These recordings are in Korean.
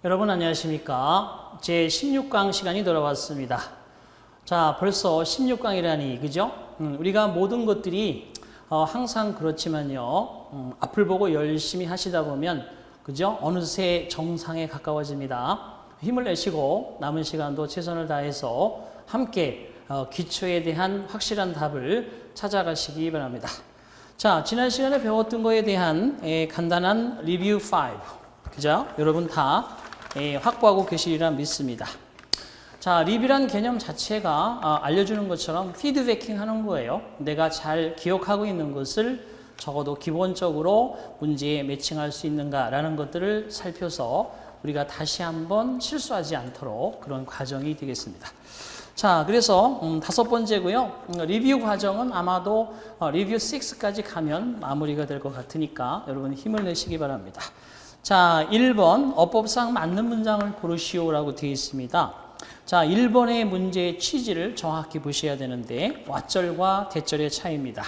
여러분 안녕하십니까? 제 16강 시간이 돌아왔습니다. 자, 벌써 16강이라니, 그죠? 우리가 모든 것들이 항상 그렇지만요. 앞을 보고 열심히 하시다 보면, 그죠? 어느새 정상에 가까워집니다. 힘을 내시고 남은 시간도 최선을 다해서 함께 기초에 대한 확실한 답을 찾아가시기 바랍니다. 자, 지난 시간에 배웠던 거에 대한 간단한 리뷰 5. 그죠? 여러분 다 확보하고 계시리라 믿습니다. 자, 리뷰란 개념 자체가 알려주는 것처럼 피드베킹 하는 거예요. 내가 잘 기억하고 있는 것을 적어도 기본적으로 문제에 매칭할 수 있는가라는 것들을 살펴서 우리가 다시 한번 실수하지 않도록 그런 과정이 되겠습니다. 자, 그래서 5번째고요. 리뷰 과정은 아마도 리뷰 6까지 가면 마무리가 될 것 같으니까 여러분 힘을 내시기 바랍니다. 자, 1번 어법상 맞는 문장을 고르시오라고 되어 있습니다. 자, 1번의 문제의 취지를 정확히 보셔야 되는데 왓절과 대절의 차이입니다.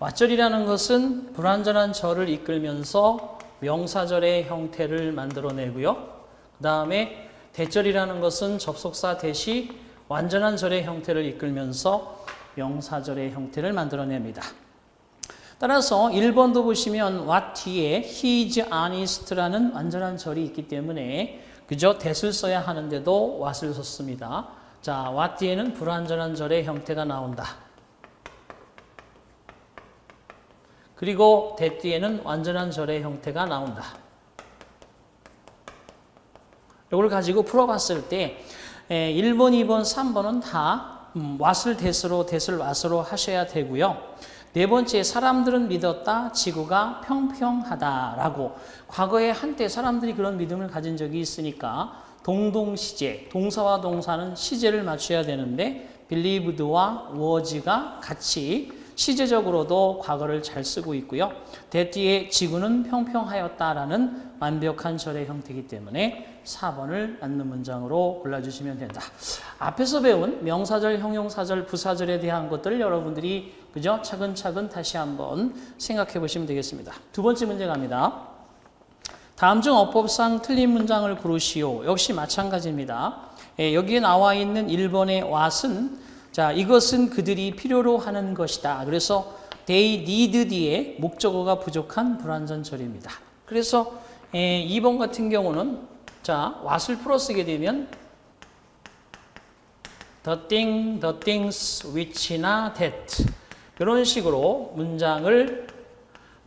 왓절이라는 것은 불완전한 절을 이끌면서 명사절의 형태를 만들어내고요. 그 다음에 대절이라는 것은 접속사 대시 완전한 절의 형태를 이끌면서 명사절의 형태를 만들어냅니다. 따라서 1번도 보시면 what 뒤에 he is honest라는 완전한 절이 있기 때문에 그저 that을 써야 하는데도 what을 썼습니다. 자, what 뒤에는 불완전한 절의 형태가 나온다. 그리고 that 뒤에는 완전한 절의 형태가 나온다. 이걸 가지고 풀어봤을 때 1번, 2번, 3번은 다 what을 that으로, that을 what으로 하셔야 되고요. 네 번째, 사람들은 믿었다, 지구가 평평하다라고. 과거에 한때 사람들이 그런 믿음을 가진 적이 있으니까 동동시제, 동사와 동사는 시제를 맞춰야 되는데 believed와 was가 같이 시제적으로도 과거를 잘 쓰고 있고요. 대뒤에 지구는 평평하였다라는 완벽한 절의 형태이기 때문에 4번을 맞는 문장으로 골라주시면 된다. 앞에서 배운 명사절, 형용사절, 부사절에 대한 것들을 여러분들이 그죠? 차근차근 다시 한번 생각해 보시면 되겠습니다. 두 번째 문제 갑니다. 다음 중 어법상 틀린 문장을 고르시오. 역시 마찬가지입니다. 여기에 나와 있는 1번의 what은 자, 이것은 그들이 필요로 하는 것이다. 그래서 they need 뒤에 목적어가 부족한 불완전절입니다. 그래서 2번 같은 경우는 자, what을 풀어쓰게 되면 the thing, the things, which나 that 이런 식으로 문장을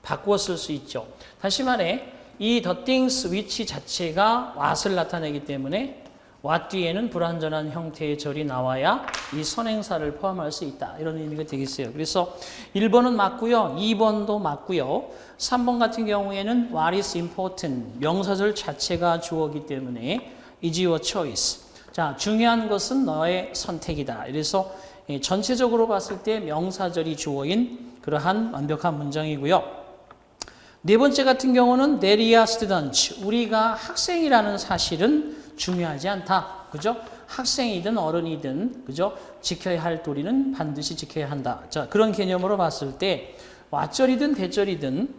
바꾸어 쓸 수 있죠. 다시 말해 이 the things, which 자체가 what을 나타내기 때문에 what 뒤에는 불완전한 형태의 절이 나와야 이 선행사를 포함할 수 있다. 이런 의미가 되겠어요. 그래서 1번은 맞고요. 2번도 맞고요. 3번 같은 경우에는 what is important. 명사절 자체가 주어이기 때문에 is your choice. 자, 중요한 것은 너의 선택이다. 그래서 전체적으로 봤을 때 명사절이 주어인 그러한 완벽한 문장이고요. 네 번째 같은 경우는 they are students. 우리가 학생이라는 사실은 중요하지 않다. 그죠? 학생이든 어른이든 그죠? 지켜야 할 도리는 반드시 지켜야 한다. 자, 그런 개념으로 봤을 때 왓절이든 대절이든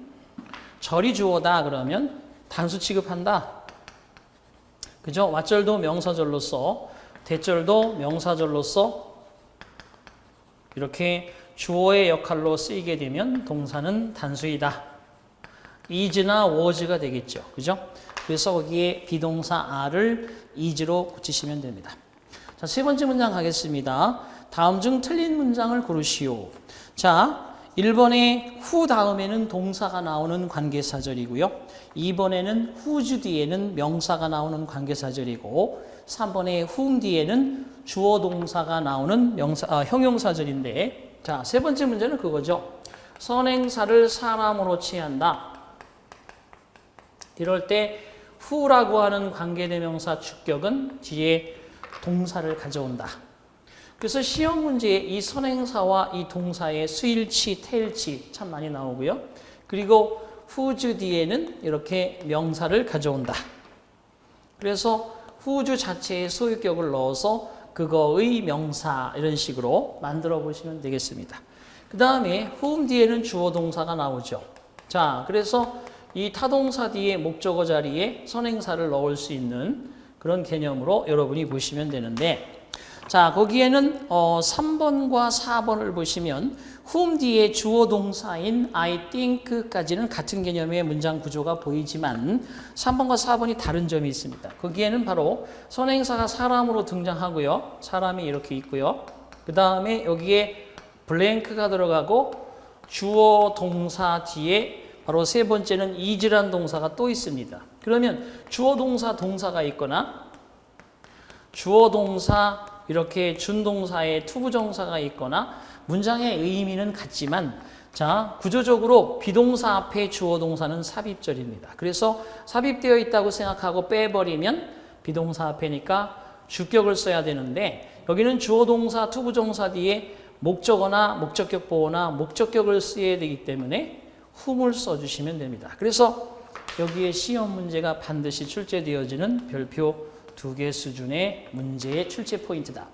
절이 주어다 그러면 단수 취급한다. 그죠? 왓절도 명사절로서 대절도 명사절로서 이렇게 주어의 역할로 쓰이게 되면 동사는 단수이다. is나 was가 되겠죠. 그죠? 그래서 거기에 비동사 are를 is로 붙이시면 됩니다. 자, 세 번째 문장 가겠습니다. 다음 중 틀린 문장을 고르시오. 자, 1번에 who 다음에는 동사가 나오는 관계사절이고요. 2번에는 whose 뒤에는 명사가 나오는 관계사절이고 3번에 whom 뒤에는 주어 동사가 나오는 형용사절인데 자, 세 번째 문제는 그거죠. 선행사를 사람으로 취한다. 이럴 때 who라고 하는 관계대명사 주격은 뒤에 동사를 가져온다. 그래서 시험 문제에 이 선행사와 이 동사의 수일치, 태일치 참 많이 나오고요. 그리고 whose 뒤에는 이렇게 명사를 가져온다. 그래서 whose 자체에 소유격을 넣어서 그거의 명사 이런 식으로 만들어 보시면 되겠습니다. 그 다음에 whom 뒤에는 주어 동사가 나오죠. 자, 그래서 이 타동사 뒤에 목적어 자리에 선행사를 넣을 수 있는 그런 개념으로 여러분이 보시면 되는데, 자, 거기에는 3번과 4번을 보시면 whom 뒤에 주어 동사인 I think까지는 같은 개념의 문장 구조가 보이지만 3번과 4번이 다른 점이 있습니다. 거기에는 바로 선행사가 사람으로 등장하고요. 사람이 이렇게 있고요. 그 다음에 여기에 블랭크가 들어가고 주어 동사 뒤에 바로 세 번째는 is란 동사가 또 있습니다. 그러면 주어 동사 동사가 있거나 주어 동사 이렇게 준동사에 투부정사가 있거나 문장의 의미는 같지만, 자, 구조적으로 비동사 앞에 주어 동사는 삽입절입니다. 그래서 삽입되어 있다고 생각하고 빼버리면 비동사 앞에니까 주격을 써야 되는데, 여기는 주어 동사 투부정사 뒤에 목적어나 목적격 보어나 목적격을 써야 되기 때문에 whom을 써주시면 됩니다. 그래서 여기에 시험 문제가 반드시 출제되어지는 별표 2개 수준의 문제의 출제 포인트다.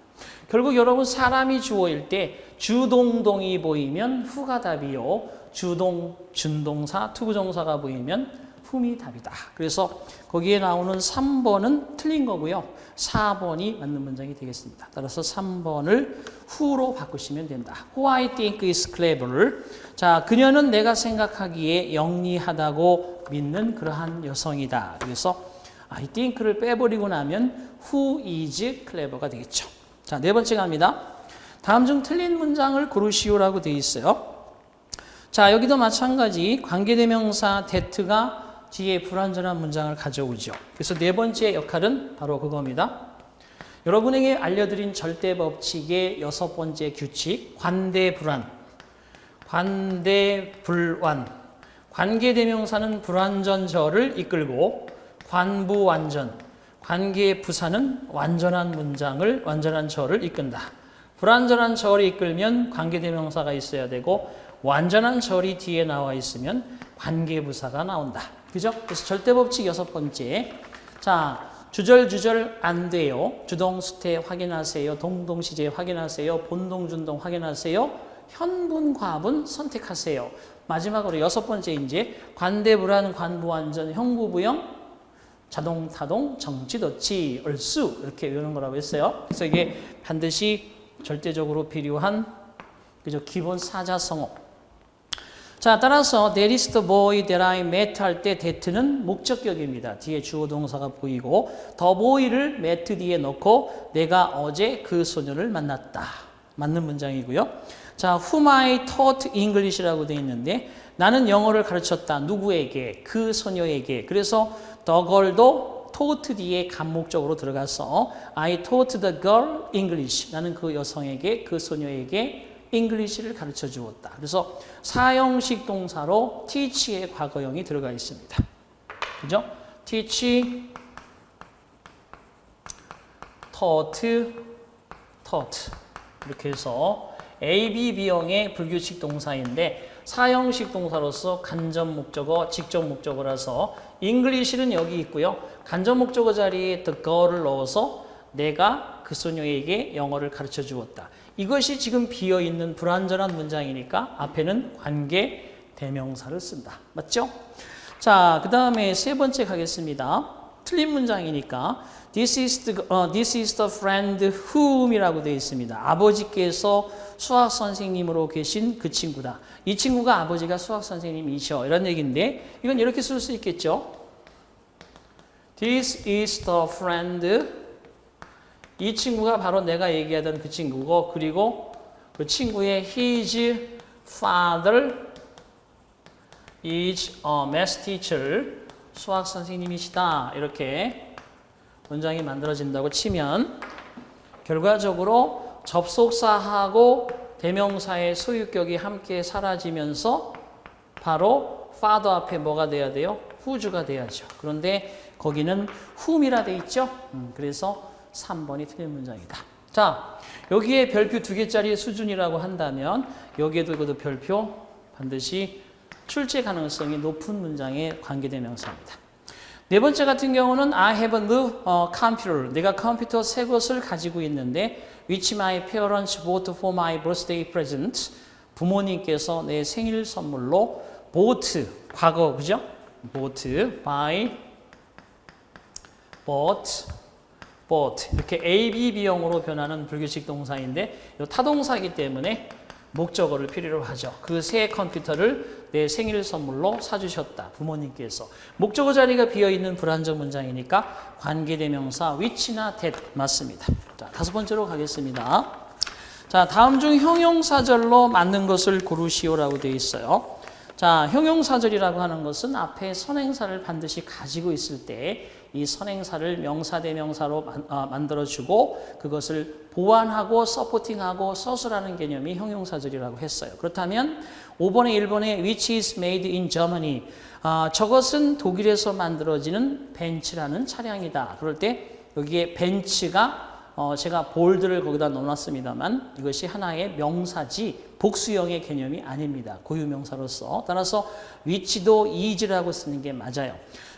결국 여러분 사람이 주어일 때 주동동이 보이면 who가 답이요. 주동, 준동사, 투부정사가 보이면 whom이 답이다. 그래서 거기에 나오는 3번은 틀린 거고요. 4번이 맞는 문장이 되겠습니다. 따라서 3번을 who로 바꾸시면 된다. Who I think is clever. 자, 그녀는 내가 생각하기에 영리하다고 믿는 그러한 여성이다. 그래서 I think를 빼버리고 나면 who is clever가 되겠죠. 자, 네 번째 갑니다. 다음 중 틀린 문장을 고르시오라고 되어 있어요. 자, 여기도 마찬가지 관계대명사 that가 뒤에 불완전한 문장을 가져오죠. 그래서 네 번째 역할은 바로 그겁니다. 여러분에게 알려드린 절대법칙의 6번째 규칙, 관대불완. 관대불완. 관계대명사는 불완전절을 이끌고 관부완전, 관계부사는 완전한 문장을, 완전한 절을 이끈다. 불완전한 절이 이끌면 관계대명사가 있어야 되고 완전한 절이 뒤에 나와 있으면 관계부사가 나온다. 그죠? 그래서 절대법칙 6번째. 자, 주절 안 돼요. 주동, 수태 확인하세요. 동동, 시제 확인하세요. 본동, 준동 확인하세요. 현분, 과분 선택하세요. 마지막으로 6번째 이제 관대불완, 관부완전, 형구부영, 자동, 타동, 정치, 도치, 얼수 이렇게 외우는 거라고 했어요. 그래서 이게 반드시 절대적으로 필요한 그죠? 기본 사자성어. 자, 따라서 That is the boy that I met 할 때 that는 목적격입니다. 뒤에 주어 동사가 보이고 the boy를 met 뒤에 넣고 내가 어제 그 소녀를 만났다. 맞는 문장이고요. 자, whom I taught English라고 되어 있는데 나는 영어를 가르쳤다. 누구에게? 그 소녀에게. 그래서 the girl도 taught 뒤에 간목적으로 들어가서 I taught the girl English. 나는 그 여성에게, 그 소녀에게 English를 가르쳐 주었다. 그래서 사형식 동사로 teach의 과거형이 들어가 있습니다. 그죠? teach, taught. 이렇게 해서 A, B, B형의 불규칙 동사인데 사형식 동사로서 간접 목적어, 직접 목적어라서 English는 여기 있고요. 간접 목적어 자리에 the girl을 넣어서 내가 그 소녀에게 영어를 가르쳐 주었다. 이것이 지금 비어있는 불완전한 문장이니까 앞에는 관계 대명사를 쓴다. 맞죠? 자, 그 다음에 세 번째 가겠습니다. 틀린 문장이니까 This is the friend whom이라고 되어 있습니다. 아버지께서 수학 선생님으로 계신 그 친구다. 이 친구가 아버지가 수학 선생님이셔. 이런 얘기인데 이건 이렇게 쓸 수 있겠죠. This is the friend. 이 친구가 바로 내가 얘기하던 그 친구고 그리고 그 친구의 his father is a math teacher. 수학 선생님이시다. 이렇게 문장이 만들어진다고 치면 결과적으로 접속사하고 대명사의 소유격이 함께 사라지면서 바로 father 앞에 뭐가 돼야 돼요? who's가 돼야죠. 그런데 거기는 whom이라 돼 있죠. 그래서 3번이 틀린 문장이다. 자, 여기에 별표 2개짜리 수준이라고 한다면 여기에도 그 별표 반드시 출제 가능성이 높은 문장의 관계대명사입니다. 네 번째 같은 경우는 I have a new computer. 내가 컴퓨터 새 것을 가지고 있는데 which my parents bought for my birthday present. 부모님께서 내 생일 선물로 bought, 과거, 그죠? bought, buy, bought 이렇게 A, B, B형으로 변하는 불규칙 동사인데 이 타동사이기 때문에 목적어를 필요로 하죠. 그 새 컴퓨터를 내 생일 선물로 사주셨다. 부모님께서. 목적어 자리가 비어있는 불완전 문장이니까 관계대명사 which나 that 맞습니다. 자, 다섯 번째로 가겠습니다. 자, 다음 중 형용사절로 맞는 것을 고르시오라고 되어 있어요. 자, 형용사절이라고 하는 것은 앞에 선행사를 반드시 가지고 있을 때 이 선행사를 명사 대명사로 만들어주고 그것을 보완하고 서포팅하고 서술하는 개념이 형용사절이라고 했어요. 그렇다면 5번에 1번에 which is made in Germany 저것은 독일에서 만들어지는 벤츠라는 차량이다. 그럴 때 여기에 벤츠가 제가 볼드를 거기다 넣어놨습니다만 이것이 하나의 명사지 복수형의 개념이 아닙니다. 고유명사로서. 따라서 which도 is라고 쓰는 게 맞아요.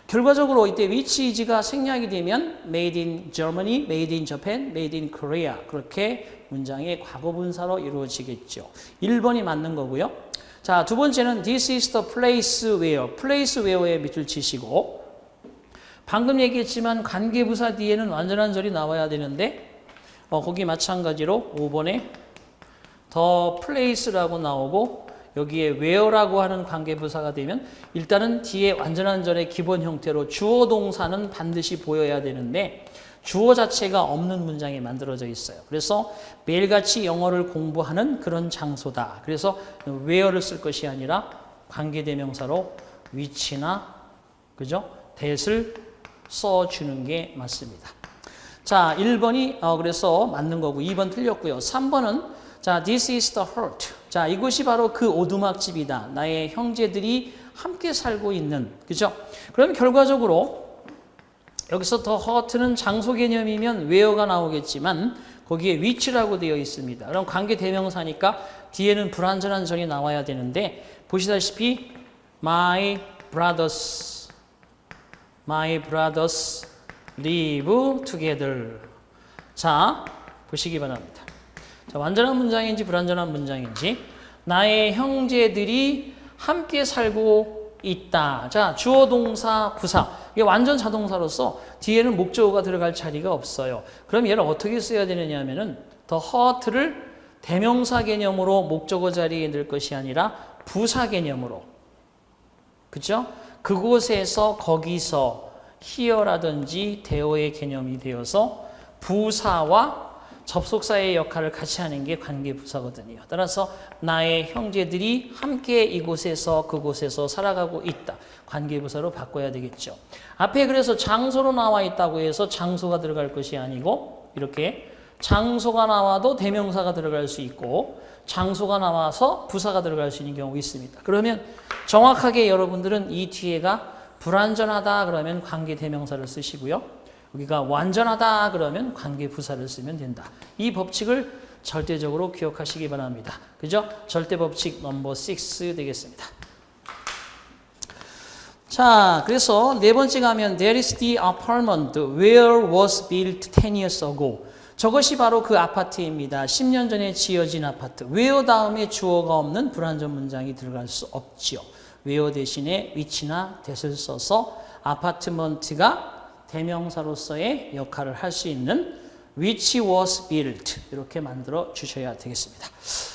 결과적으로 이때 which is가 생략이 되면 made in Germany, made in Japan, made in Korea 그렇게 문장의 과거분사로 이루어지겠죠. 1번이 맞는 거고요. 자, 두 번째는 this is the place where, place where에 밑줄 치시고 방금 얘기했지만 관계부사 뒤에는 완전한 절이 나와야 되는데 거기 마찬가지로 5번에 the place라고 나오고 여기에 where라고 하는 관계부사가 되면 일단은 뒤에 완전한 절의 기본 형태로 주어 동사는 반드시 보여야 되는데 주어 자체가 없는 문장이 만들어져 있어요. 그래서 매일같이 영어를 공부하는 그런 장소다. 그래서 where를 쓸 것이 아니라 관계대명사로 which나 그죠? that을 써주는 게 맞습니다. 자, 1번이 그래서 맞는 거고 2번 틀렸고요. 3번은 자, this is the hurt. 자, 이곳이 바로 그 오두막집이다. 나의 형제들이 함께 살고 있는. 그죠? 그럼 결과적으로 여기서 the hurt는 장소 개념이면 where가 나오겠지만 거기에 which라고 되어 있습니다. 그럼 관계 대명사니까 뒤에는 불완전한 절이 나와야 되는데 보시다시피 my brothers live together. 자, 보시기 바랍니다. 자, 완전한 문장인지 불완전한 문장인지 나의 형제들이 함께 살고 있다. 자, 주어 동사 부사 이게 완전 자동사로서 뒤에는 목적어가 들어갈 자리가 없어요. 그럼 얘를 어떻게 써야 되느냐 하면은 the hurt를 대명사 개념으로 목적어 자리에 넣을 것이 아니라 부사 개념으로 그죠? 그곳에서 거기서 here라든지 there의 개념이 되어서 부사와 접속사의 역할을 같이 하는 게 관계부사거든요. 따라서 나의 형제들이 함께 이곳에서 그곳에서 살아가고 있다. 관계부사로 바꿔야 되겠죠. 앞에 그래서 장소로 나와 있다고 해서 장소가 들어갈 것이 아니고 이렇게 장소가 나와도 대명사가 들어갈 수 있고 장소가 나와서 부사가 들어갈 수 있는 경우가 있습니다. 그러면 정확하게 여러분들은 이 뒤에가 불완전하다 그러면 관계대명사를 쓰시고요. 여기가 완전하다 그러면 관계부사를 쓰면 된다. 이 법칙을 절대적으로 기억하시기 바랍니다. 그죠? 절대 법칙 넘버 6 되겠습니다. 자, 그래서 네 번째 가면 There is the apartment where was built 10 years ago. 저것이 바로 그 아파트입니다. 10년 전에 지어진 아파트. where 다음에 주어가 없는 불완전 문장이 들어갈 수 없지요. where 대신에 which나 that을 써서 아파트먼트가 대명사로서의 역할을 할 수 있는 which was built 이렇게 만들어 주셔야 되겠습니다.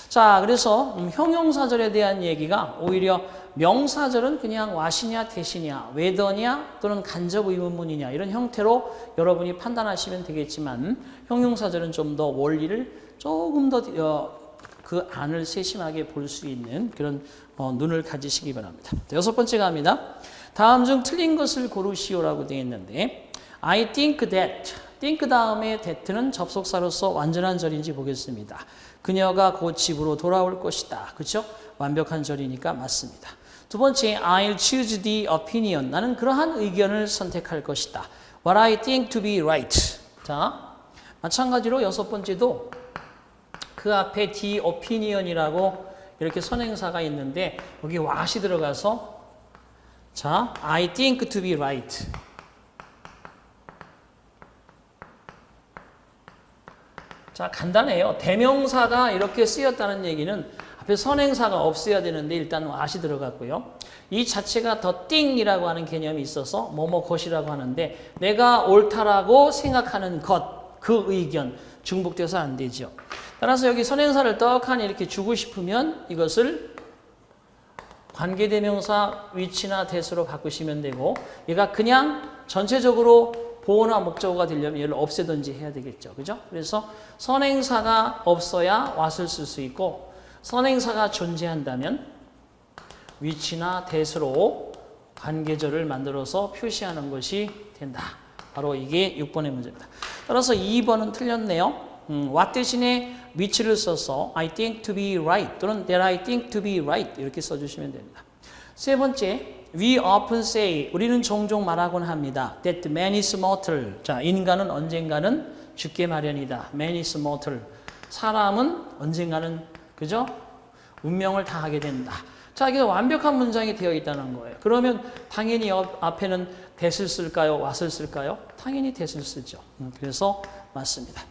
자, 그래서 형용사절에 대한 얘기가 오히려 명사절은 그냥 what이냐 that이냐 whether냐 또는 간접 의문문이냐 이런 형태로 여러분이 판단하시면 되겠지만 형용사절은 좀 더 원리를 조금 더 그 안을 세심하게 볼 수 있는 그런 눈을 가지시기 바랍니다. 여섯 번째 갑니다. 다음 중 틀린 것을 고르시오라고 되어 있는데 I think think 다음에 that는 접속사로서 완전한 절인지 보겠습니다. 그녀가 곧 집으로 돌아올 것이다. 그렇죠? 완벽한 절이니까 맞습니다. 두 번째 I'll choose the opinion. 나는 그러한 의견을 선택할 것이다. What I think to be right. 자, 마찬가지로 여섯 번째도 그 앞에 the opinion이라고 이렇게 선행사가 있는데 여기 what이 들어가서 자, I think to be right. 자, 간단해요. 대명사가 이렇게 쓰였다는 얘기는 앞에 그래서 선행사가 없어야 되는데 일단 앗이 들어갔고요. 이 자체가 더 띵이라고 하는 개념이 있어서 뭐뭐 것이라고 하는데 내가 옳다라고 생각하는 것, 그 의견 중복돼서 안 되죠. 따라서 여기 선행사를 떡하니 이렇게 주고 싶으면 이것을 관계대명사 위치나 대수로 바꾸시면 되고 얘가 그냥 전체적으로 보어나 목적어가 되려면 얘를 없애든지 해야 되겠죠. 그죠? 그래서 선행사가 없어야 what을 쓸 수 있고 선행사가 존재한다면 위치나 대수로 관계절을 만들어서 표시하는 것이 된다. 바로 이게 6번의 문제입니다. 따라서 2번은 틀렸네요. what 대신에 위치를 써서 I think to be right 또는 that I think to be right 이렇게 써주시면 됩니다. 세 번째, we often say 우리는 종종 말하곤 합니다. that man is mortal. 자, 인간은 언젠가는 죽게 마련이다. man is mortal. 사람은 언젠가는 그죠? 운명을 다하게 된다. 자, 이게 완벽한 문장이 되어 있다는 거예요. 그러면 당연히 앞에는 that을 쓸까요? what을 쓸까요? 당연히 that을 쓰죠. 그래서 맞습니다.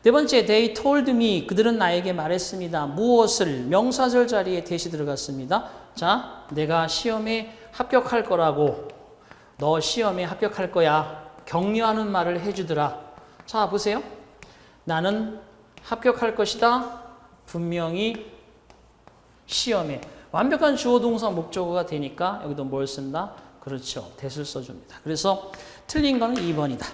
네 번째, they told me. 그들은 나에게 말했습니다. 무엇을? 명사절 자리에 that이 들어갔습니다. 자, 내가 시험에 합격할 거라고. 너 시험에 합격할 거야. 격려하는 말을 해주더라. 자, 보세요. 나는 합격할 것이다. 분명히 시험에. 완벽한 주어 동사 목적어가 되니까 여기도 뭘 쓴다? 그렇죠. that을 써줍니다. 그래서 틀린 거는 2번이다.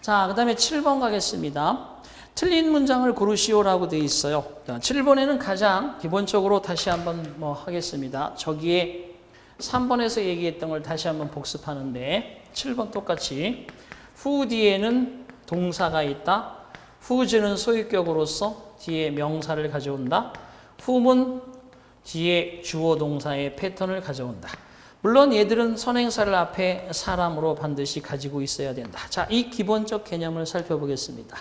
자, 그 다음에 7번 가겠습니다. 틀린 문장을 고르시오라고 되어 있어요. 7번에는 가장 기본적으로 다시 한번 하겠습니다. 저기에 3번에서 얘기했던 걸 다시 한번 복습하는데 7번 똑같이 who 뒤에는 동사가 있다. whose는 소유격으로서 뒤에 명사를 가져온다. whom은 뒤에 주어 동사의 패턴을 가져온다. 물론 얘들은 선행사를 앞에 사람으로 반드시 가지고 있어야 된다. 자, 이 기본적 개념을 살펴보겠습니다.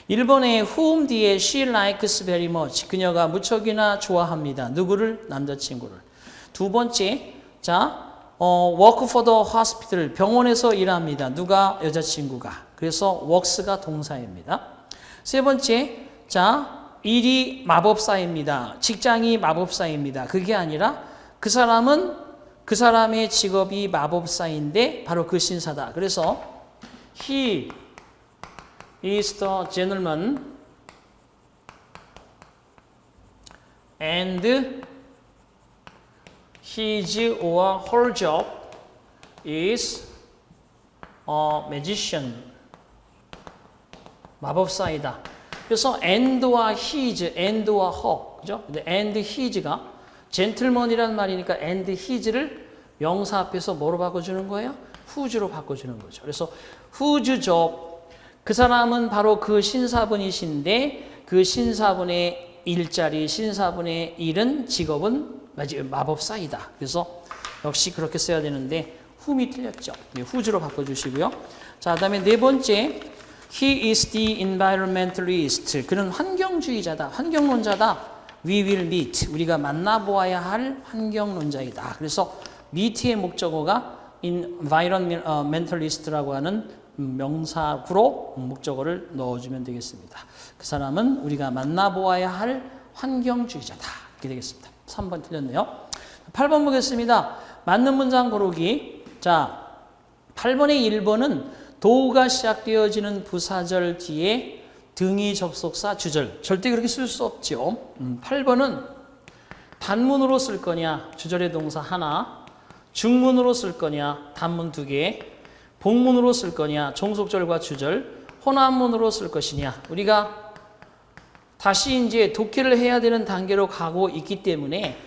1번에 whom 뒤에 she likes very much. 그녀가 무척이나 좋아합니다. 누구를? 남자친구를. 두 번째, 자, work for the hospital. 병원에서 일합니다. 누가? 여자친구가. 그래서 works가 동사입니다. 세 번째, 자, 일이 마법사입니다. 직장이 마법사입니다. 그게 아니라 그 사람의 직업이 마법사인데 바로 그 신사다. 그래서 he is the gentleman and his or her job is a magician. 마법사이다. 그래서 and와 his, and와 her, 그죠? 근데 and his가 gentleman이란 말이니까 and his를 명사 앞에서 뭐로 바꿔주는 거예요? whose로 바꿔주는 거죠. 그래서 whose job, 그 사람은 바로 그 신사분이신데 그 신사분의 일자리, 신사분의 일은 직업은 마법사이다. 그래서 역시 그렇게 써야 되는데 whom이 틀렸죠. 네, whose로 바꿔주시고요. 자, 그다음에 네 번째, he is the environmentalist. 그는 환경주의자다, 환경론자다. we will meet. 우리가 만나보아야 할 환경론자이다. 그래서 meet의 목적어가 environmentalist라고 하는 명사구로 목적어를 넣어주면 되겠습니다. 그 사람은 우리가 만나보아야 할 환경주의자다. 이렇게 되겠습니다. 3번 틀렸네요. 8번 보겠습니다. 맞는 문장 고르기. 자, 8번의 1번은 도가 시작되어지는 부사절 뒤에 등위 접속사 주절. 절대 그렇게 쓸 수 없죠. 8번은 단문으로 쓸 거냐, 주절의 동사 하나, 중문으로 쓸 거냐, 단문 2개, 복문으로 쓸 거냐, 종속절과 주절, 혼합문으로 쓸 것이냐. 우리가 다시 이제 독해를 해야 되는 단계로 가고 있기 때문에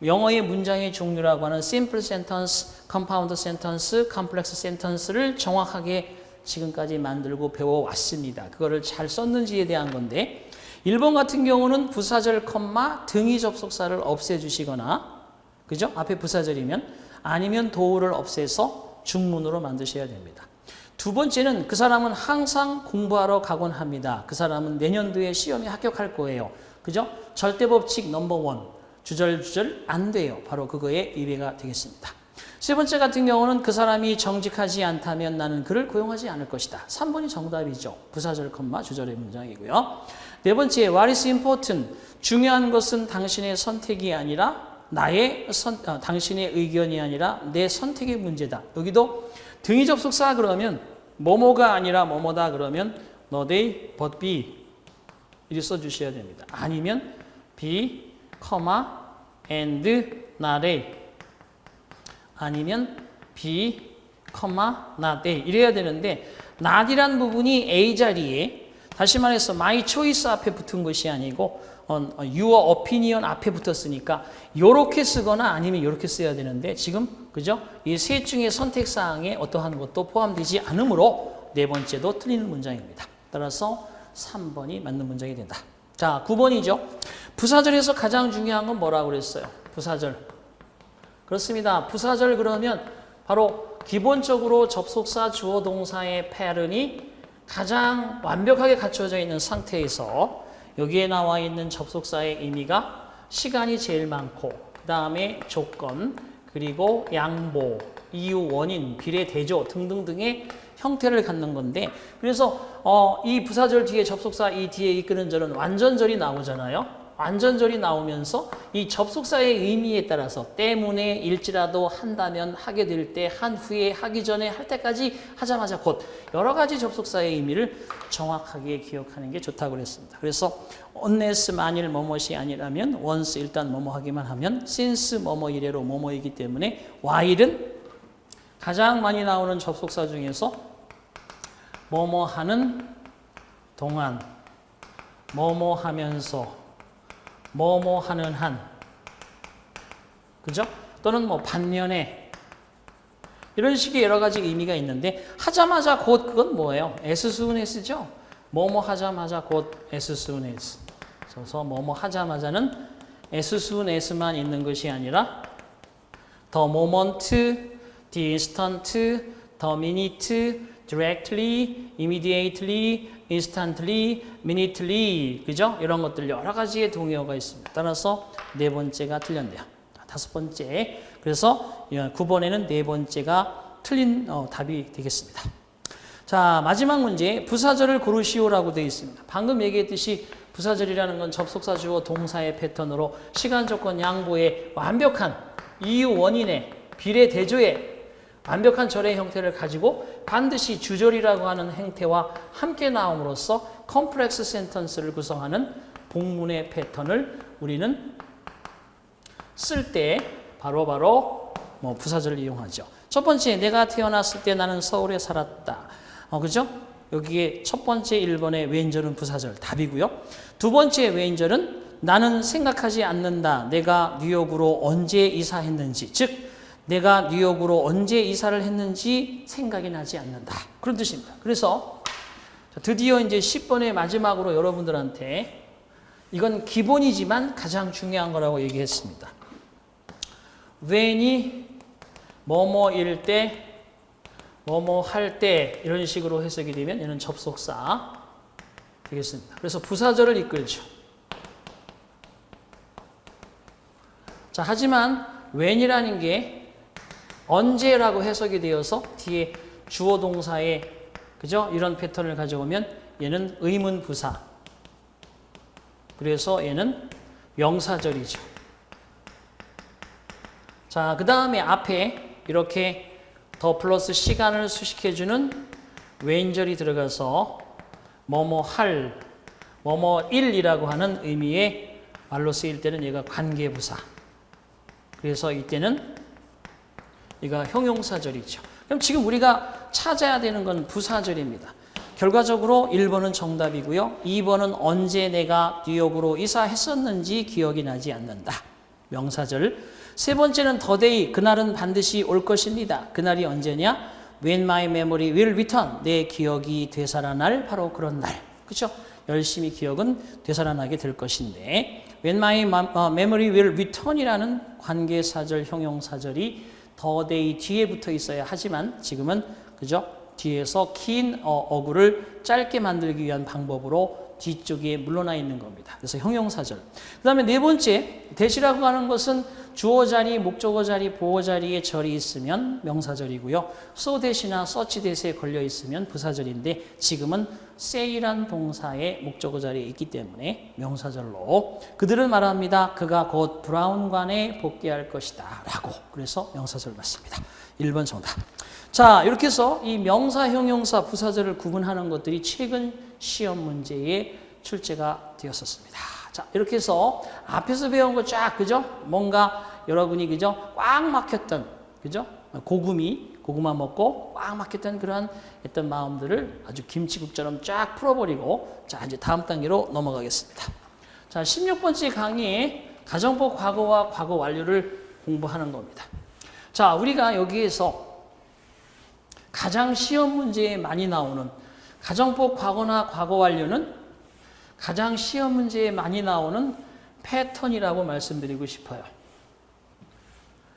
영어의 문장의 종류라고 하는 simple sentence, compound sentence, complex sentence를 정확하게 지금까지 만들고 배워왔습니다. 그거를 잘 썼는지에 대한 건데 1번 같은 경우는 부사절 컴마 등위 접속사를 없애주시거나 그죠? 앞에 부사절이면 아니면 도우를 없애서 중문으로 만드셔야 됩니다. 두 번째는 그 사람은 항상 공부하러 가곤 합니다. 그 사람은 내년도에 시험에 합격할 거예요. 그죠? 절대법칙 넘버 1. 주절 안 돼요. 바로 그거에 예외가 되겠습니다. 세 번째 같은 경우는 그 사람이 정직하지 않다면 나는 그를 고용하지 않을 것이다. 3번이 정답이죠. 부사절 컴마 주절의 문장이고요. 네 번째, what is important? 중요한 것은 당신의 선택이 아니라 당신의 의견이 아니라 내 선택의 문제다. 여기도 등위 접속사 그러면 뭐뭐가 아니라 뭐뭐다 그러면 not they, but be 이렇게 써주셔야 됩니다. 아니면 be, and not a 아니면 be, not a 이래야 되는데 not이란 부분이 a 자리에 다시 말해서 my choice 앞에 붙은 것이 아니고 your opinion 앞에 붙었으니까 요렇게 쓰거나 아니면 요렇게 써야 되는데 지금 그죠? 이 셋 중에 선택사항에 어떠한 것도 포함되지 않으므로 네 번째도 틀리는 문장입니다. 따라서 3번이 맞는 문장이 된다. 자, 9번이죠. 부사절에서 가장 중요한 건 뭐라고 그랬어요? 부사절. 그렇습니다. 부사절 그러면 바로 기본적으로 접속사 주어 동사의 패턴이 가장 완벽하게 갖춰져 있는 상태에서 여기에 나와 있는 접속사의 의미가 시간이 제일 많고 그 다음에 조건 그리고 양보, 이유, 원인, 비례, 대조 등등등의 형태를 갖는 건데 그래서 이 부사절 뒤에 접속사 이 뒤에 이끄는 절은 완전절이 나오잖아요. 완전절이 나오면서 이 접속사의 의미에 따라서 때문에 일지라도 한다면 하게 될 때 한 후에 하기 전에 할 때까지 하자마자 곧 여러 가지 접속사의 의미를 정확하게 기억하는 게 좋다고 그랬습니다. 그래서 unless 만일 뭐뭇이 아니라면 once 일단 뭐뭐 하기만 하면 since 뭐뭐 이래로 뭐뭐이기 때문에 while은 가장 많이 나오는 접속사 중에서 뭐뭐 하는 동안 뭐뭐 하면서 뭐뭐 하는 한 그죠? 또는 뭐 반면에 이런 식의 여러 가지 의미가 있는데 하자마자 곧 그건 뭐예요? as soon as죠? 뭐뭐 하자마자 곧 as soon as 그래서 뭐뭐 하자마자는 as soon as만 있는 것이 아니라 the moment, the instant, the minute, directly, immediately, instantly, minutely, 그죠? 이런 것들 여러 가지의 동의어가 있습니다. 따라서 네 번째가 틀렸네요. 다섯 번째, 그래서 9번에는 네 번째가 틀린 답이 되겠습니다. 자, 마지막 문제, 부사절을 고르시오라고 되어 있습니다. 방금 얘기했듯이 부사절이라는 건 접속사 주어 동사의 패턴으로 시간 조건 양보의 완벽한 이유 원인의 비례 대조의 완벽한 절의 형태를 가지고 반드시 주절이라고 하는 행태와 함께 나옴으로써 컴플렉스 센턴스를 구성하는 복문의 패턴을 우리는 쓸 때 바로바로 부사절을 이용하죠. 첫 번째, 내가 태어났을 때 나는 서울에 살았다. 그죠? 여기에 첫 번째 1번의 외인절은 부사절 답이고요. 두 번째 외인절은 나는 생각하지 않는다. 내가 뉴욕으로 언제 이사했는지, 즉 내가 뉴욕으로 언제 이사를 했는지 생각이 나지 않는다. 그런 뜻입니다. 그래서 드디어 이제 10번의 마지막으로 여러분들한테 이건 기본이지만 가장 중요한 거라고 얘기했습니다. when이 뭐뭐일 때, 뭐뭐 할 때 이런 식으로 해석이 되면 얘는 접속사 되겠습니다. 그래서 부사절을 이끌죠. 자, 하지만 when이라는 게 언제라고 해석이 되어서 뒤에 주어 동사의 그죠? 이런 패턴을 가져오면 얘는 의문 부사. 그래서 얘는 명사절이죠. 자, 그 다음에 앞에 이렇게 더 플러스 시간을 수식해주는 when절이 들어가서 뭐뭐 할, 뭐뭐 일이라고 하는 의미의 말로 쓰일 때는 얘가 관계부사. 그래서 이때는 얘가 형용사절이죠. 그럼 지금 우리가 찾아야 되는 건 부사절입니다. 결과적으로 1번은 정답이고요. 2번은 언제 내가 뉴욕으로 이사했었는지 기억이 나지 않는다. 명사절. 세 번째는 the day, 그날은 반드시 올 것입니다. 그날이 언제냐? When my memory will return, 내 기억이 되살아날 바로 그런 날. 그렇죠? 열심히 기억은 되살아나게 될 것인데 When my memory will return이라는 관계사절, 형용사절이 the day 뒤에 붙어 있어야 하지만 지금은 그죠? 뒤에서 긴 어구를 짧게 만들기 위한 방법으로 뒤쪽에 물러나 있는 겁니다. 그래서 형용사절. 그 다음에 네 번째, 대시라고 하는 것은 주어 자리, 목적어 자리, 보어 자리에 절이 있으면 명사절이고요. so that이나 such that에 걸려 있으면 부사절인데 지금은 say란 동사의 목적어 자리에 있기 때문에 명사절로 그들은 말합니다. 그가 곧 브라운관에 복귀할 것이다 라고. 그래서 명사절 맞습니다. 1번 정답. 자, 이렇게 해서 이 명사, 형용사, 부사절을 구분하는 것들이 최근 시험 문제에 출제가 되었었습니다. 자, 이렇게 해서 앞에서 배운 거 쫙, 그죠? 뭔가 여러분이, 그죠? 꽉 막혔던, 그죠? 고구마 먹고 꽉 막혔던 그러한 어떤 마음들을 아주 김치국처럼 쫙 풀어버리고, 자, 이제 다음 단계로 넘어가겠습니다. 자, 16번째 강의에 가정법 과거와 과거 완료를 공부하는 겁니다. 자, 우리가 여기에서 가장 시험 문제에 많이 나오는 가정법 과거나 과거 완료는 가장 시험 문제에 많이 나오는 패턴이라고 말씀드리고 싶어요.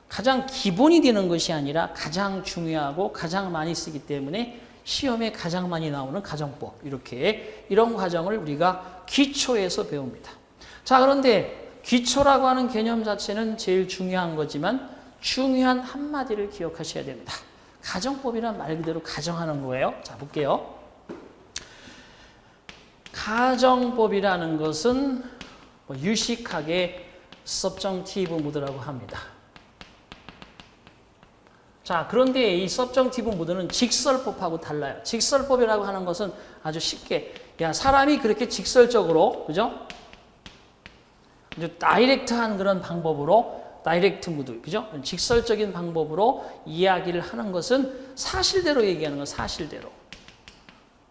가장 기본이 되는 것이 아니라 가장 중요하고 가장 많이 쓰기 때문에 시험에 가장 많이 나오는 가정법, 이런 과정을 우리가 기초에서 배웁니다. 자, 그런데 기초라고 하는 개념 자체는 제일 중요한 거지만 중요한 한마디를 기억하셔야 됩니다. 가정법이란 말 그대로 가정하는 거예요. 자, 볼게요. 가정법이라는 것은 유식하게 subjunctive mood라고 합니다. 자, 그런데 이 subjunctive mood는 직설법하고 달라요. 직설법이라고 하는 것은 아주 쉽게, 야, 사람이 그렇게 직설적으로, 그죠? 아주 다이렉트한 그런 방법으로, 다이렉트 무드, 그죠? 직설적인 방법으로 이야기를 하는 것은 사실대로 얘기하는 건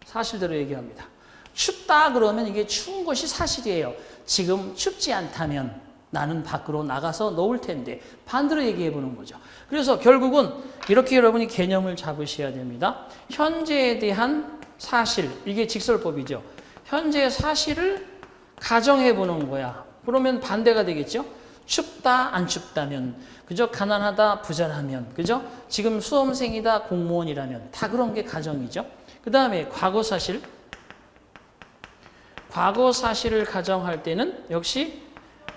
사실대로 얘기합니다. 춥다 그러면 이게 추운 것이 사실이에요. 지금 춥지 않다면 나는 밖으로 나가서 놓을 텐데, 반대로 얘기해 보는 거죠. 그래서 결국은 이렇게 여러분이 개념을 잡으셔야 됩니다. 현재에 대한 사실, 이게 직설법이죠. 현재의 사실을 가정해 보는 거야. 그러면 반대가 되겠죠. 춥다 안 춥다면, 그죠? 가난하다 부자라면, 그죠? 지금 수험생이다 공무원이라면 다 그런 게 가정이죠. 그 다음에 과거 사실을 가정할 때는 역시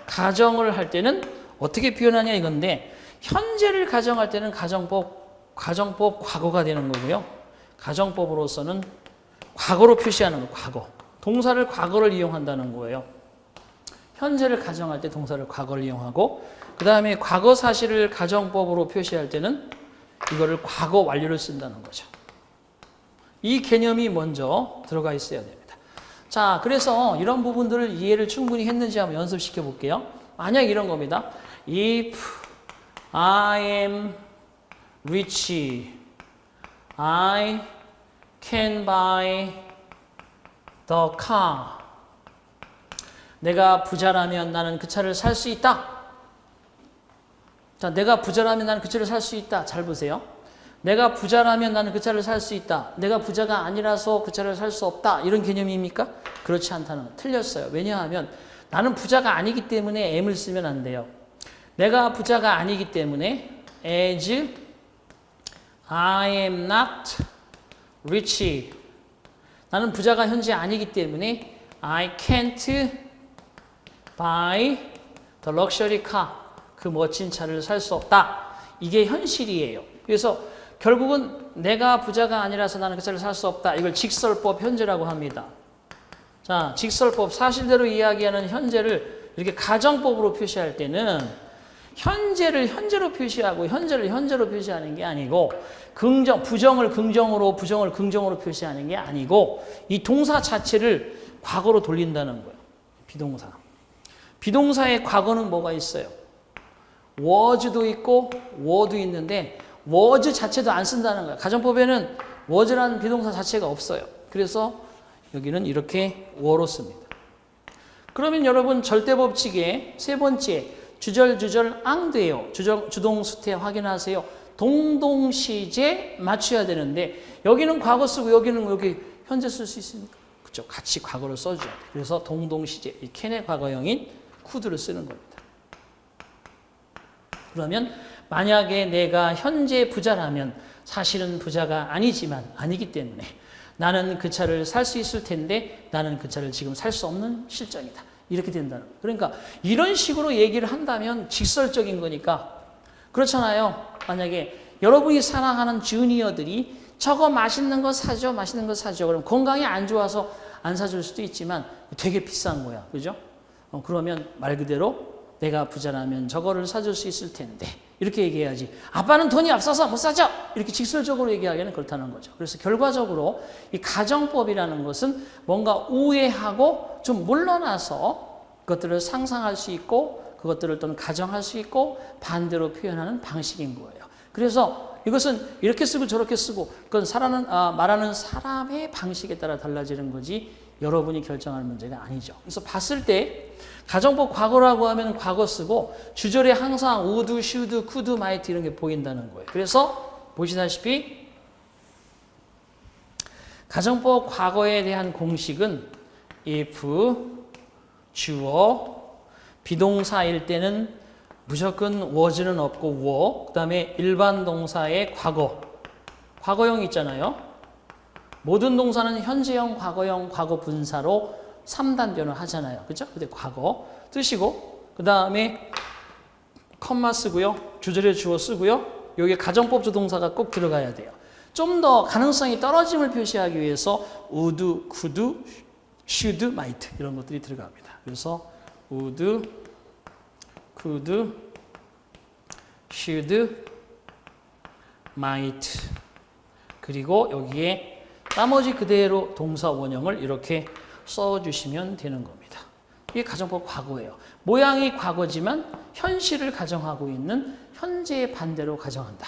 가정을 할 때는 어떻게 표현하냐 이건데, 현재를 가정할 때는 가정법 과거가 되는 거고요. 가정법으로서는 과거로 표시하는 거, 과거. 동사를 과거를 이용한다는 거예요. 현재를 가정할 때 동사를 과거를 이용하고, 그 다음에 과거 사실을 가정법으로 표시할 때는 이거를 과거 완료를 쓴다는 거죠. 이 개념이 먼저 들어가 있어야 됩니다. 자, 그래서 이런 부분들을 이해를 충분히 했는지 한번 연습시켜 볼게요. 만약 이런 겁니다. If I am rich, I can buy the car. 내가 부자라면 나는 그 차를 살 수 있다. 자, 내가 부자라면 나는 그 차를 살 수 있다. 잘 보세요. 내가 부자라면 나는 그 차를 살 수 있다. 내가 부자가 아니라서 그 차를 살 수 없다. 이런 개념입니까? 그렇지 않다는 거. 틀렸어요. 왜냐하면 나는 부자가 아니기 때문에 am을 쓰면 안 돼요. 내가 부자가 아니기 때문에 as I am not rich. 나는 부자가 현재 아니기 때문에 I can't buy the luxury car. 그 멋진 차를 살 수 없다. 이게 현실이에요. 그래서 결국은 내가 부자가 아니라서 나는 그 차를 살 수 없다. 이걸 직설법 현재라고 합니다. 자, 직설법 사실대로 이야기하는 현재를 이렇게 가정법으로 표시할 때는 현재를 현재로 표시하고 현재를 현재로 표시하는 게 아니고 부정을 긍정으로 부정을 긍정으로 표시하는 게 아니고 이 동사 자체를 과거로 돌린다는 거예요. 비동사. 비동사의 과거는 뭐가 있어요? was도 있고 were도 있는데 was 자체도 안 쓴다는 거예요. 가정법에는 was라는 비동사 자체가 없어요. 그래서 여기는 이렇게 were로 씁니다. 그러면 여러분 절대법칙의 세 번째 주절 앙드예요. 주동수태 확인하세요. 동동시제 맞춰야 되는데 여기는 과거 쓰고 여기는 여기 현재 쓸 수 있습니까? 그렇죠. 같이 과거를 써줘야 돼요. 그래서 동동시제 이 캔의 과거형인 could를 쓰는 겁니다. 그러면 만약에 내가 현재 부자라면 사실은 부자가 아니기 때문에 나는 그 차를 살 수 있을 텐데 나는 그 차를 지금 살 수 없는 실정이다. 이렇게 된다는 거예요. 그러니까 이런 식으로 얘기를 한다면 직설적인 거니까 그렇잖아요. 만약에 여러분이 사랑하는 주니어들이 저거 맛있는 거 사줘, 맛있는 거 사줘. 그럼 건강이 안 좋아서 안 사줄 수도 있지만 되게 비싼 거야. 그죠? 그러면 말 그대로 내가 부자라면 저거를 사줄 수 있을 텐데 이렇게 얘기해야지. 아빠는 돈이 없어서 못 사줘. 이렇게 직설적으로 얘기하기에는 그렇다는 거죠. 그래서 결과적으로 이 가정법이라는 것은 뭔가 우회하고 좀 물러나서 그것들을 상상할 수 있고 그것들을 또는 가정할 수 있고 반대로 표현하는 방식인 거예요. 그래서 이것은 이렇게 쓰고 저렇게 쓰고 그건 말하는 사람의 방식에 따라 달라지는 거지 여러분이 결정할 문제가 아니죠. 그래서 봤을 때 가정법 과거라고 하면 과거 쓰고 주절에 항상 would, should, could, might 이런 게 보인다는 거예요. 그래서 보시다시피 가정법 과거에 대한 공식은 if, 주어, 비동사일 때는 무조건 was는 없고 were, 그 다음에 일반 동사의 과거형 있잖아요. 모든 동사는 현재형, 과거형, 과거 분사로 3단 변을 하잖아요. 그죠? 근데 과거 쓰시고, 그 다음에 컴마 쓰고요. 주절에 주어 쓰고요. 여기에 가정법조 동사가 꼭 들어가야 돼요. 좀 더 가능성이 떨어짐을 표시하기 위해서 would, could, should, might 이런 것들이 들어갑니다. 그래서 would, could, should, might 그리고 여기에 나머지 그대로 동사 원형을 이렇게 써주시면 되는 겁니다. 이게 가정법 과거예요. 모양이 과거지만 현실을 가정하고 있는 현재의 반대로 가정한다.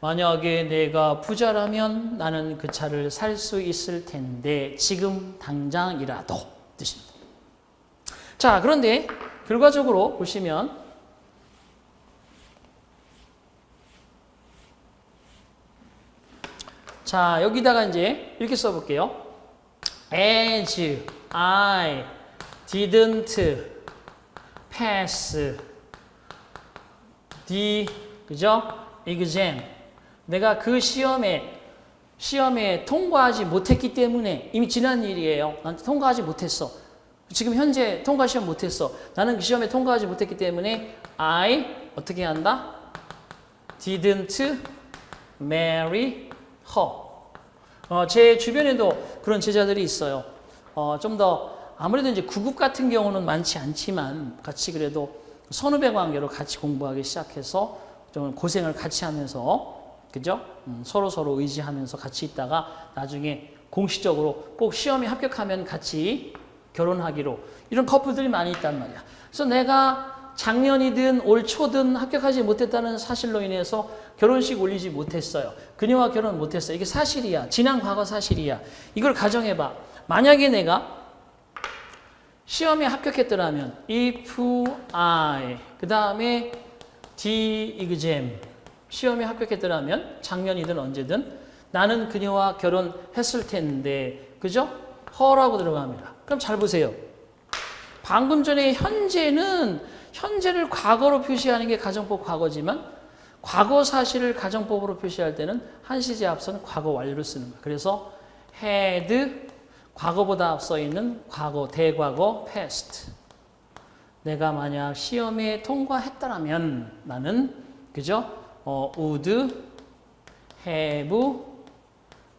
만약에 내가 부자라면 나는 그 차를 살 수 있을 텐데 지금 당장이라도 뜻입니다. 자, 그런데 결과적으로 보시면 자, 여기다가 이제 이렇게 써볼게요. As I didn't pass the 그죠? exam. 내가 그 시험에 통과하지 못했기 때문에 이미 지난 일이에요. 난 통과하지 못했어. 지금 현재 통과 시험 못했어. 나는 그 시험에 통과하지 못했기 때문에 I 어떻게 한다? didn't marry her. 제 주변에도 그런 제자들이 있어요. 좀 더 아무래도 이제 구급 같은 경우는 많지 않지만 같이 그래도 선후배 관계로 같이 공부하기 시작해서 좀 고생을 같이 하면서 그죠? 서로 의지하면서 같이 있다가 나중에 공식적으로 꼭 시험에 합격하면 같이 결혼하기로 이런 커플들이 많이 있단 말이야. 그래서 내가 작년이든 올 초든 합격하지 못했다는 사실로 인해서 결혼식 올리지 못했어요. 그녀와 결혼 못했어요. 이게 사실이야. 지난 과거 사실이야. 이걸 가정해봐. 만약에 내가 시험에 합격했더라면 if I 그 다음에 the exam 시험에 합격했더라면 작년이든 언제든 나는 그녀와 결혼했을 텐데 그죠? her라고 들어갑니다. 그럼 잘 보세요. 방금 전에 현재를 과거로 표시하는 게 가정법 과거지만 과거 사실을 가정법으로 표시할 때는 한 시제 앞서는 과거 완료를 쓰는 거예요. 그래서 had 과거보다 앞서 있는 과거, 대과거, past. 내가 만약 시험에 통과했다면 나는 그죠? would have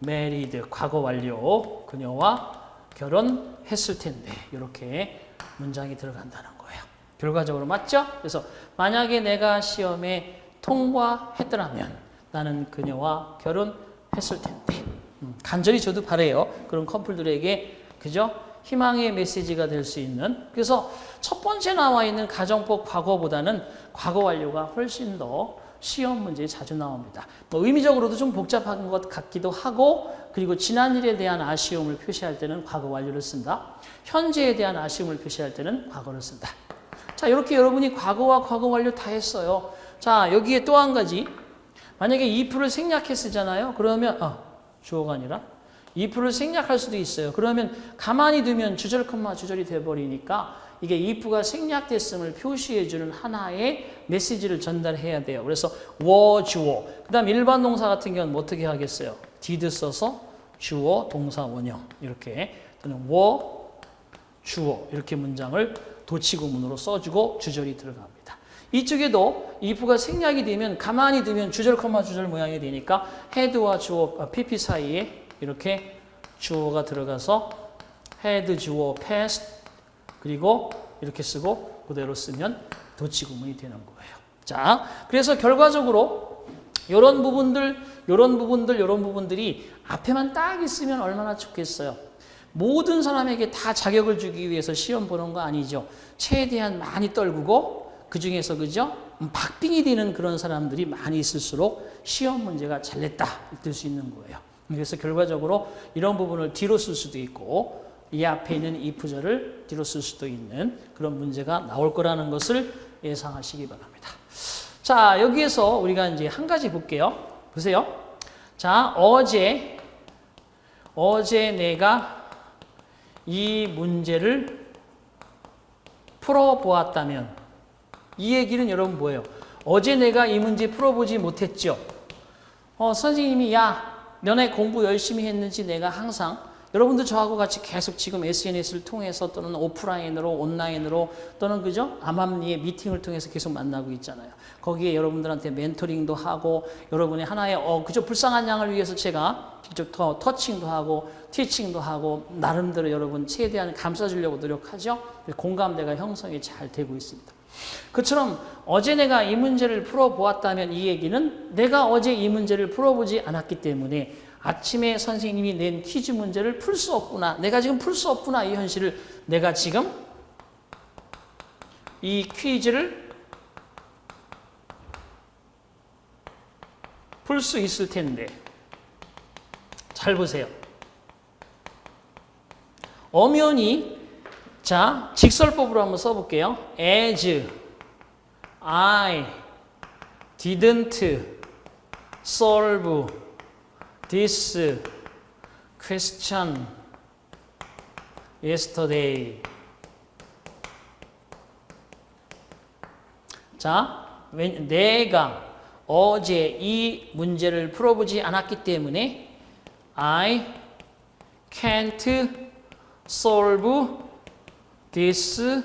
married 과거 완료 그녀와 결혼했을 텐데 이렇게 문장이 들어간다는 거예요. 결과적으로 맞죠? 그래서 만약에 내가 시험에 통과했더라면 나는 그녀와 결혼했을 텐데 간절히 저도 바래요. 그런 커플들에게 그죠? 희망의 메시지가 될 수 있는 그래서 첫 번째 나와 있는 가정법 과거보다는 과거 완료가 훨씬 더 시험 문제에 자주 나옵니다. 의미적으로도 좀 복잡한 것 같기도 하고 그리고 지난 일에 대한 아쉬움을 표시할 때는 과거 완료를 쓴다. 현재에 대한 아쉬움을 표시할 때는 과거를 쓴다. 자, 이렇게 여러분이 과거와 과거 완료 다 했어요. 자, 여기에 또 한 가지 만약에 if를 생략해 쓰잖아요. 그러면 주어가 아니라 if를 생략할 수도 있어요. 그러면 가만히 두면 주절 콤마 주절이 돼버리니까 이게 if가 생략됐음을 표시해주는 하나의 메시지를 전달해야 돼요. 그래서 were 주어 그 다음 일반 동사 같은 경우는 뭐 어떻게 하겠어요? did 써서 주어 동사 원형 이렇게 또는 were 주어 이렇게 문장을 도치구문으로 써주고 주절이 들어갑니다. 이쪽에도 if가 생략이 되면 가만히 두면 주절 콤마 주절 모양이 되니까 had와 주어 pp 사이에 이렇게 주어가 들어가서 had 주어 past 그리고 이렇게 쓰고 그대로 쓰면 도치구문이 되는 거예요. 자, 그래서 결과적으로 이런 부분들이 앞에만 딱 있으면 얼마나 좋겠어요. 모든 사람에게 다 자격을 주기 위해서 시험 보는 거 아니죠. 최대한 많이 떨구고 그 중에서 그죠? 박빙이 되는 그런 사람들이 많이 있을수록 시험 문제가 잘 냈다 될 수 있는 거예요. 그래서 결과적으로 이런 부분을 뒤로 쓸 수도 있고 이 앞에 있는 if절을 뒤로 쓸 수도 있는 그런 문제가 나올 거라는 것을 예상하시기 바랍니다. 자, 여기에서 우리가 이제 한 가지 볼게요. 보세요. 자, 어제 내가 이 문제를 풀어보았다면 이 얘기는 여러분 뭐예요? 어제 내가 이 문제 풀어보지 못했죠. 선생님이 야, 너네 공부 열심히 했는지 내가 항상 여러분도 저하고 같이 계속 지금 SNS를 통해서 또는 오프라인으로 온라인으로 또는 그죠? 암암리의 미팅을 통해서 계속 만나고 있잖아요. 거기에 여러분들한테 멘토링도 하고 여러분의 하나의 그죠? 불쌍한 양을 위해서 제가 직접 터칭도 하고 티칭도 하고 나름대로 여러분 최대한 감싸주려고 노력하죠. 공감대가 형성이 잘 되고 있습니다. 그처럼 어제 내가 이 문제를 풀어보았다면 이 얘기는 내가 어제 이 문제를 풀어보지 않았기 때문에 아침에 선생님이 낸 퀴즈 문제를 풀 수 없구나. 내가 지금 풀 수 없구나. 이 현실을 내가 지금 이 퀴즈를 풀 수 있을 텐데. 잘 보세요. 엄연히 자, 직설법으로 한번 써볼게요. As I didn't solve this question yesterday. 자, 내가 어제 이 문제를 풀어보지 않았기 때문에 I can't solve this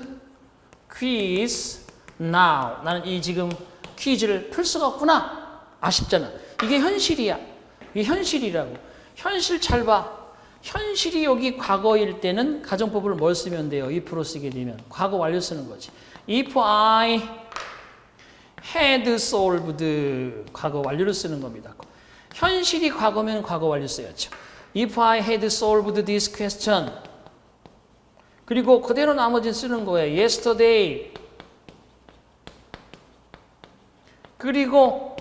quiz now. 나는 이 지금 퀴즈를 풀 수가 없구나. 아쉽잖아. 이게 현실이야. 이게 현실이라고. 현실 잘 봐. 현실이 여기 과거일 때는 가정법을 뭘 쓰면 돼요? if로 쓰게 되면. 과거 완료 쓰는 거지. If I had solved. 과거 완료를 쓰는 겁니다. 현실이 과거면 과거 완료 써야죠. If I had solved this question. 그리고 그대로 나머지는 쓰는 거예요. Yesterday. 그리고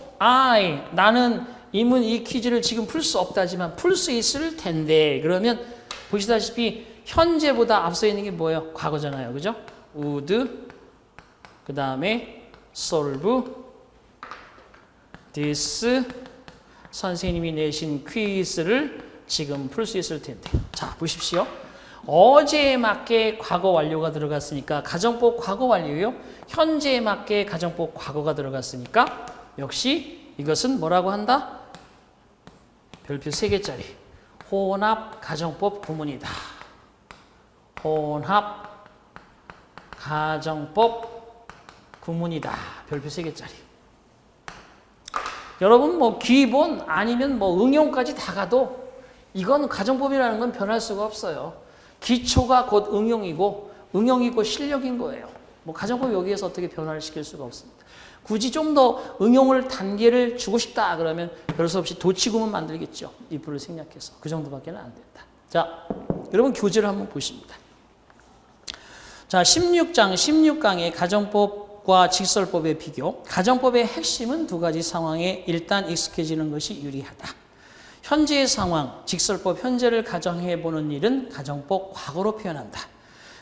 나는 이 퀴즈를 지금 풀 수 없다지만 풀 수 있을 텐데. 그러면 보시다시피 현재보다 앞서 있는 게 뭐예요? 과거잖아요. 그죠? would 그 다음에 solve this 선생님이 내신 퀴즈를 지금 풀 수 있을 텐데. 자, 보십시오. 어제에 맞게 과거 완료가 들어갔으니까 가정법 과거 완료요. 현재에 맞게 가정법 과거가 들어갔으니까 역시 이것은 뭐라고 한다? 별표 3개짜리 혼합 가정법 구문이다. 혼합 가정법 구문이다. 별표 3개짜리. 여러분 뭐 기본 아니면 뭐 응용까지 다 가도 이건 가정법이라는 건 변할 수가 없어요. 기초가 곧 응용이고 응용이 곧 실력인 거예요. 뭐 가정법 여기에서 어떻게 변화를 시킬 수가 없습니다. 굳이 좀 더 응용을 단계를 주고 싶다 그러면 별 수 없이 도치구문 만들겠죠. if를 생략해서. 그 정도밖에는 안 된다. 자, 여러분 교재를 한번 보십니다. 자, 16강의 가정법과 직설법의 비교. 가정법의 핵심은 두 가지 상황에 일단 익숙해지는 것이 유리하다. 현재의 상황, 직설법 현재를 가정해보는 일은 가정법 과거로 표현한다.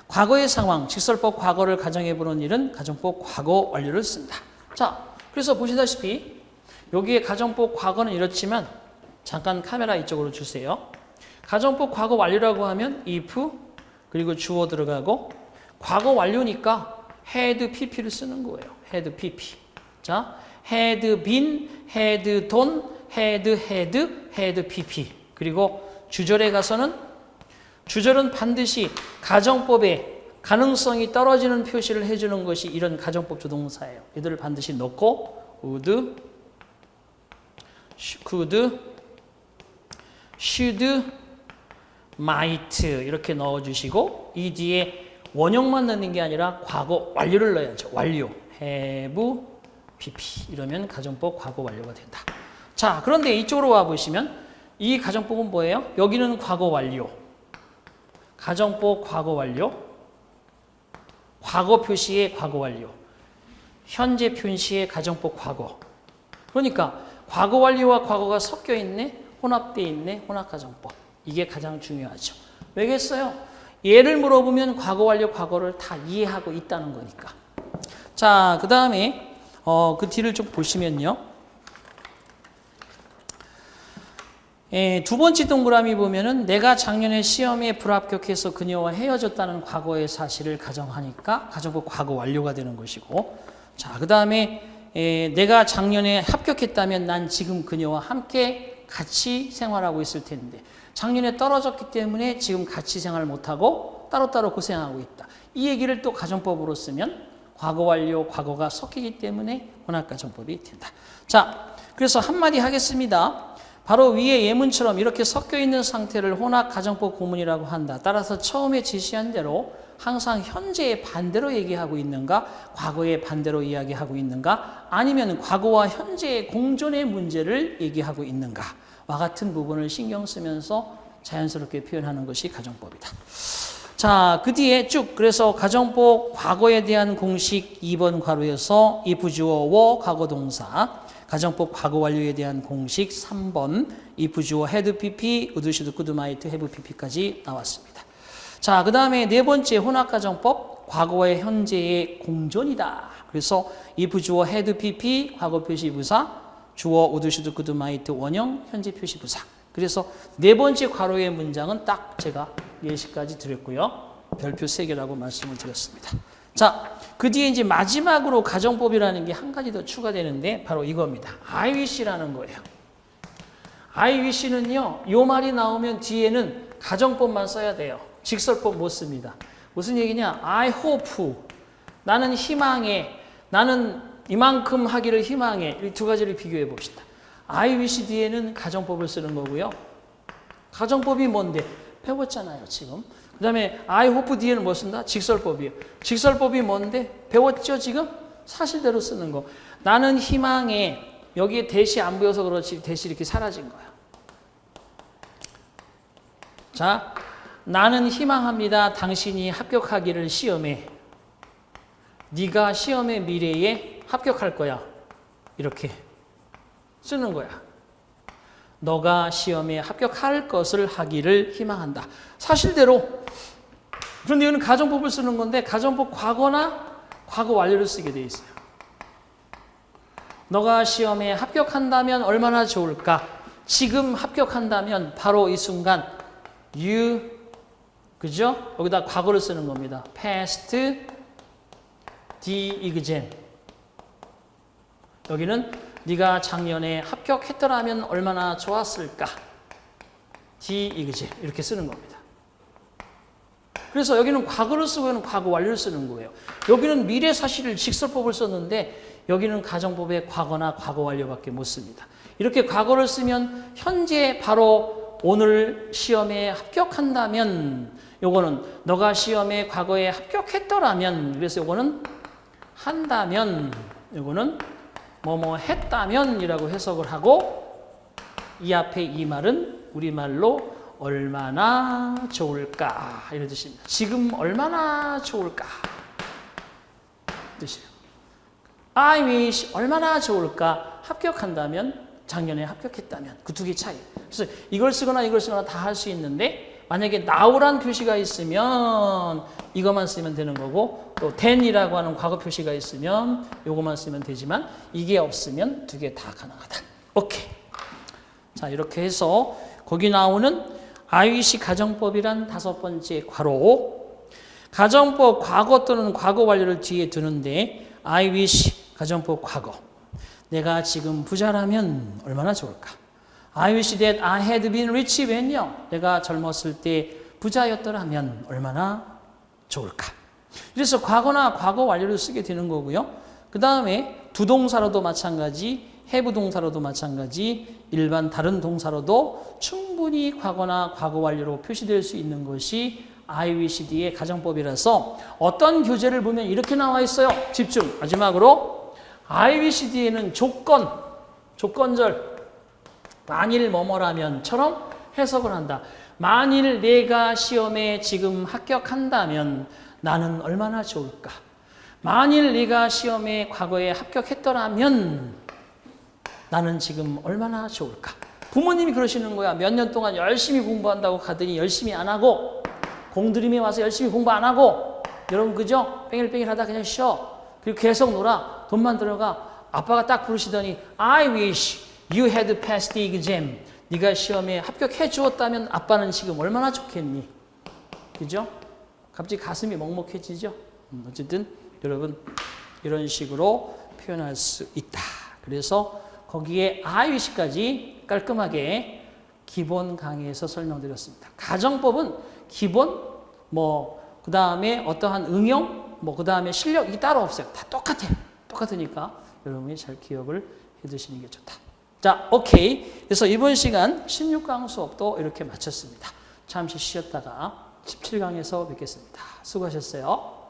과거의 상황, 직설법 과거를 가정해보는 일은 가정법 과거 완료를 쓴다. 자, 그래서 보시다시피 여기에 가정법 과거는 이렇지만 잠깐 카메라 이쪽으로 주세요. 가정법 과거 완료라고 하면 if 그리고 주어 들어가고 과거 완료니까 had pp를 쓰는 거예요. had pp. 자, had been, had done, had pp. 그리고 주절에 가서는 주절은 반드시 가정법의 가능성이 떨어지는 표시를 해주는 것이 이런 가정법 조동사예요. 얘들을 반드시 넣고 would, could, should, might 이렇게 넣어주시고 이 뒤에 원형만 넣는 게 아니라 과거 완료를 넣어야죠. 완료. have, pp 이러면 가정법 과거 완료가 된다. 자, 그런데 이쪽으로 와 보시면 이 가정법은 뭐예요? 여기는 과거 완료. 가정법 과거 완료. 과거 표시의 과거 완료. 현재 표시의 가정법 과거. 그러니까 과거 완료와 과거가 섞여 있네. 혼합되어 있네. 혼합가정법. 이게 가장 중요하죠. 왜겠어요? 예를 물어보면 과거 완료 과거를 다 이해하고 있다는 거니까. 자, 그 다음에 그 뒤를 좀 보시면요. 두 번째 동그라미 보면은 내가 작년에 시험에 불합격해서 그녀와 헤어졌다는 과거의 사실을 가정하니까 가정법 과거 완료가 되는 것이고, 자, 그 다음에 내가 작년에 합격했다면 난 지금 그녀와 함께 같이 생활하고 있을 텐데 작년에 떨어졌기 때문에 지금 같이 생활 못하고 따로따로 고생하고 있다. 이 얘기를 또 가정법으로 쓰면 과거 완료, 과거가 섞이기 때문에 혼합가정법이 된다. 자, 그래서 한마디 하겠습니다. 바로 위에 예문처럼 이렇게 섞여 있는 상태를 혼합가정법 구문이라고 한다. 따라서 처음에 제시한 대로 항상 현재의 반대로 얘기하고 있는가, 과거의 반대로 이야기하고 있는가, 아니면 과거와 현재의 공존의 문제를 얘기하고 있는가와 같은 부분을 신경 쓰면서 자연스럽게 표현하는 것이 가정법이다. 자, 그 뒤에 쭉 그래서 가정법 과거에 대한 공식 2번 괄호에서 if 주어 were 과거 동사, 가정법 과거 완료에 대한 공식 3번 if 주어 had pp, would, should, could, might, have pp까지 나왔습니다. 자, 그 다음에 네 번째 혼합가정법 과거와 현재의 공존이다. 그래서 if 주어 had pp 과거 표시 부사, 주어 would, should, could, might 원형 현재 표시 부사. 그래서 네 번째 괄호의 문장은 딱 제가 예시까지 드렸고요. 별표 3개라고 말씀을 드렸습니다. 자, 그 뒤에 이제 마지막으로 가정법이라는 게 한 가지 더 추가되는데 바로 이겁니다. I wish라는 거예요. I wish는요, 요 말이 나오면 뒤에는 가정법만 써야 돼요. 직설법 못 씁니다. 무슨 얘기냐? I hope. 나는 희망해. 나는 이만큼 하기를 희망해. 이 두 가지를 비교해 봅시다. I wish 뒤에는 가정법을 쓰는 거고요. 가정법이 뭔데? 배웠잖아요, 지금. 그 다음에 I hope 뒤에는 뭐 쓴다? 직설법이에요. 직설법이 뭔데? 배웠죠, 지금? 사실대로 쓰는 거. 나는 희망해. 여기에 대시 안 보여서 그렇지 대시 이렇게 사라진 거야. 자, 나는 희망합니다. 당신이 합격하기를 시험에. 네가 시험의 미래에 합격할 거야. 이렇게 쓰는 거야. 너가 시험에 합격할 것을 하기를 희망한다. 사실대로. 그런데 이거는 가정법을 쓰는 건데 가정법 과거나 과거 완료를 쓰게 돼 있어요. 너가 시험에 합격한다면 얼마나 좋을까? 지금 합격한다면 바로 이 순간 you, 그죠? 여기다 과거를 쓰는 겁니다. past the exam. 여기는 네가 작년에 합격했더라면 얼마나 좋았을까? the exam 이렇게 쓰는 겁니다. 그래서 여기는 과거를 쓰고 여기는 과거 완료를 쓰는 거예요. 여기는 미래 사실을 직설법을 썼는데 여기는 가정법의 과거나 과거 완료밖에 못 씁니다. 이렇게 과거를 쓰면 현재 바로 오늘 시험에 합격한다면 요거는 너가 시험에 과거에 합격했더라면 그래서 요거는 한다면 요거는 뭐뭐 했다면 이라고 해석을 하고 이 앞에 이 말은 우리말로 얼마나 좋을까 이런 뜻입니다. 지금 얼마나 좋을까 뜻이에요. I wish 얼마나 좋을까 합격한다면 작년에 합격했다면 그 두 개 차이. 그래서 이걸 쓰거나 이걸 쓰거나 다 할 수 있는데 만약에 now란 표시가 있으면 이것만 쓰면 되는 거고 또 then이라고 하는 과거 표시가 있으면 이것만 쓰면 되지만 이게 없으면 두 개 다 가능하다. 오케이. 자, 이렇게 해서 거기 나오는 I wish 가정법이란 5번째 괄호. 가정법 과거 또는 과거 완료를 뒤에 두는데 I wish 가정법 과거. 내가 지금 부자라면 얼마나 좋을까? I wish that I had been rich when요. 내가 젊었을 때 부자였더라면 얼마나 좋을까? 그래서 과거나 과거 완료를 쓰게 되는 거고요. 그 다음에 두동사로도 마찬가지, have 동사로도 마찬가지, 일반 다른 동사로도 충분히 과거나 과거 완료로 표시될 수 있는 것이 IWCD의 가정법이라서 어떤 교재를 보면 이렇게 나와 있어요. 집중. 마지막으로 IWCD에는 조건절, 만일 뭐뭐라면처럼 해석을 한다. 만일 내가 시험에 지금 합격한다면 나는 얼마나 좋을까? 만일 네가 시험에 과거에 합격했더라면 나는 지금 얼마나 좋을까? 부모님이 그러시는 거야. 몇 년 동안 열심히 공부한다고 가더니 열심히 안 하고 공들임에 와서 열심히 공부 안 하고 여러분 그죠? 뺑일뺑일 하다 그냥 쉬어. 그리고 계속 놀아. 돈만 들어가. 아빠가 딱 부르시더니 I wish you had passed the exam. 네가 시험에 합격해 주었다면 아빠는 지금 얼마나 좋겠니? 그죠? 갑자기 가슴이 먹먹해지죠? 어쨌든 여러분 이런 식으로 표현할 수 있다. 그래서 거기에 IWC까지 깔끔하게 기본 강의에서 설명드렸습니다. 가정법은 기본, 그 다음에 어떠한 응용, 그 다음에 실력, 이게 따로 없어요. 다 똑같아요. 똑같으니까 여러분이 잘 기억을 해 두시는 게 좋다. 자, 오케이. 그래서 이번 시간 16강 수업도 이렇게 마쳤습니다. 잠시 쉬었다가 17강에서 뵙겠습니다. 수고하셨어요.